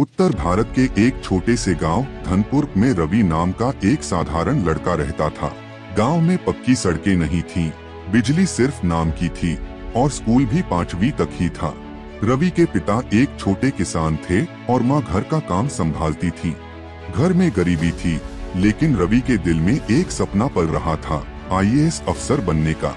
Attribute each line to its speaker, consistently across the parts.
Speaker 1: उत्तर भारत के एक छोटे से गांव धनपुर में रवि नाम का एक साधारण लड़का रहता था। गांव में पक्की सड़कें नहीं थीं, बिजली सिर्फ नाम की थी और स्कूल भी 5वीं तक ही था। रवि के पिता एक छोटे किसान थे और माँ घर का काम संभालती थी। घर में गरीबी थी, लेकिन रवि के दिल में एक सपना पल रहा था, आईएएस अफसर बनने का।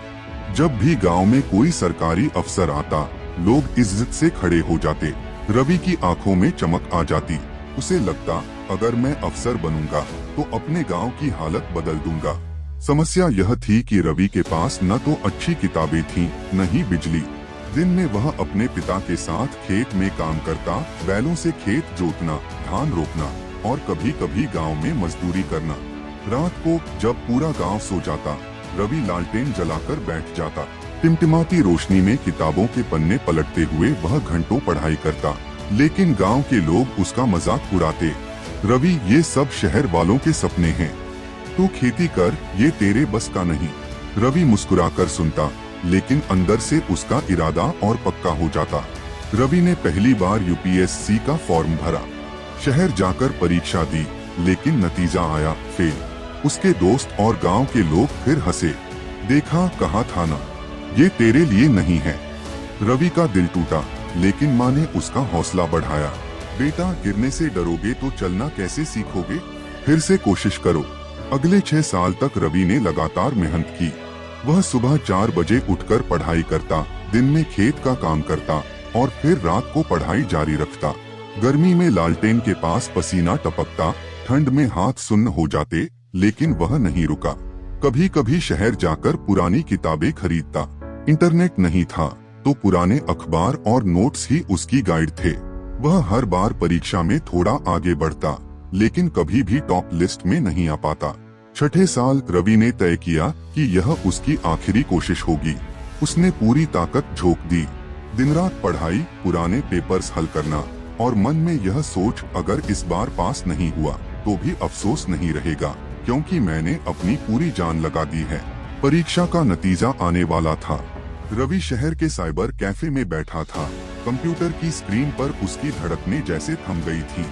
Speaker 1: जब भी गांव में कोई सरकारी अफसर आता, लोग इज्जत से खड़े हो जाते। रवि की आंखों में चमक आ जाती। उसे लगता, अगर मैं अफसर बनूंगा तो अपने गांव की हालत बदल दूंगा। समस्या यह थी कि रवि के पास न तो अच्छी किताबें थीं, न ही बिजली। दिन में वह अपने पिता के साथ खेत में काम करता, बैलों से खेत जोतना, धान रोपना और कभी कभी गांव में मजदूरी करना। रात को जब पूरा गांव सो जाता, रवि लालटेन जलाकर बैठ जाता। टिमटिमाती रोशनी में किताबों के पन्ने पलटते हुए वह घंटों पढ़ाई करता, लेकिन गांव के लोग उसका मजाक उड़ाते। रवि, ये सब शहर वालों के सपने हैं, तू खेती कर, ये तेरे बस का नहीं। रवि मुस्कुराकर सुनता, लेकिन अंदर से उसका इरादा और पक्का हो जाता। रवि ने पहली बार यूपीएससी का फॉर्म भरा, शहर जाकर परीक्षा दी, लेकिन नतीजा आया फेल। उसके दोस्त और गांव के लोग फिर हंसे। देखा, कहा था ना, ये तेरे लिए नहीं है। रवि का दिल टूटा, लेकिन माँ ने उसका हौसला बढ़ाया। बेटा, गिरने से डरोगे तो चलना कैसे सीखोगे? फिर से कोशिश करो। अगले 6 साल तक रवि ने लगातार मेहनत की। वह सुबह 4 बजे उठकर पढ़ाई करता, दिन में खेत का काम करता और फिर रात को पढ़ाई जारी रखता। गर्मी में लालटेन के पास पसीना टपकता, ठंड में हाथ सुन्न हो जाते, लेकिन वह नहीं रुका। कभी कभी शहर जाकर पुरानी किताबें खरीदता। इंटरनेट नहीं था, तो पुराने अखबार और नोट्स ही उसकी गाइड थे। वह हर बार परीक्षा में थोड़ा आगे बढ़ता, लेकिन कभी भी टॉप लिस्ट में नहीं आ पाता। 6ठे साल रवि ने तय किया कि यह उसकी आखिरी कोशिश होगी। उसने पूरी ताकत झोंक दी। दिन रात पढ़ाई, पुराने पेपर्स हल करना और मन में यह सोच, अगर इस बार पास नहीं हुआ तो भी अफसोस नहीं रहेगा, क्योंकि मैंने अपनी पूरी जान लगा दी है। परीक्षा का नतीजा आने वाला था। रवि शहर के साइबर कैफे में बैठा था। कंप्यूटर की स्क्रीन पर उसकी धड़कनें जैसे थम गई थीं।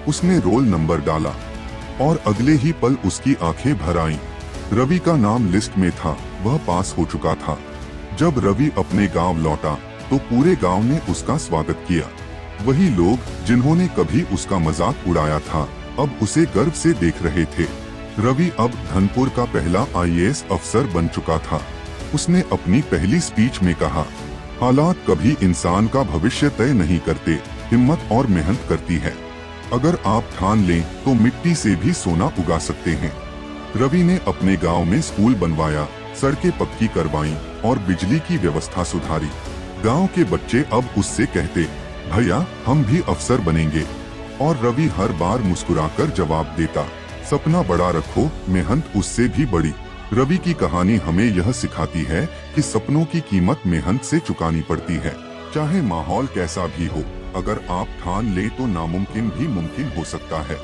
Speaker 1: उसने रोल नंबर डाला और अगले ही पल उसकी आंखें भर आईं। रवि का नाम लिस्ट में था, वह पास हो चुका था। जब रवि अपने गांव लौटा तो पूरे गांव ने उसका स्वागत किया। वही लोग जिन्होंने कभी उसका मजाक उड़ाया था, अब उसे गर्व से देख रहे थे। रवि अब धनपुर का पहला आईएएस अफसर बन चुका था। उसने अपनी पहली स्पीच में कहा, हालात कभी इंसान का भविष्य तय नहीं करते, हिम्मत और मेहनत करती है। अगर आप ठान लें तो मिट्टी से भी सोना उगा सकते हैं। रवि ने अपने गांव में स्कूल बनवाया, सड़कें पक्की करवाईं और बिजली की व्यवस्था सुधारी। गांव के बच्चे अब उससे कहते, भैया, हम भी अफसर बनेंगे। और रवि हर बार मुस्कुराकर जवाब देता, सपना बड़ा रखो, मेहनत उससे भी बड़ी। रवि की कहानी हमें यह सिखाती है कि सपनों की कीमत मेहनत से चुकानी पड़ती है। चाहे माहौल कैसा भी हो, अगर आप ठान लें तो नामुमकिन भी मुमकिन हो सकता है।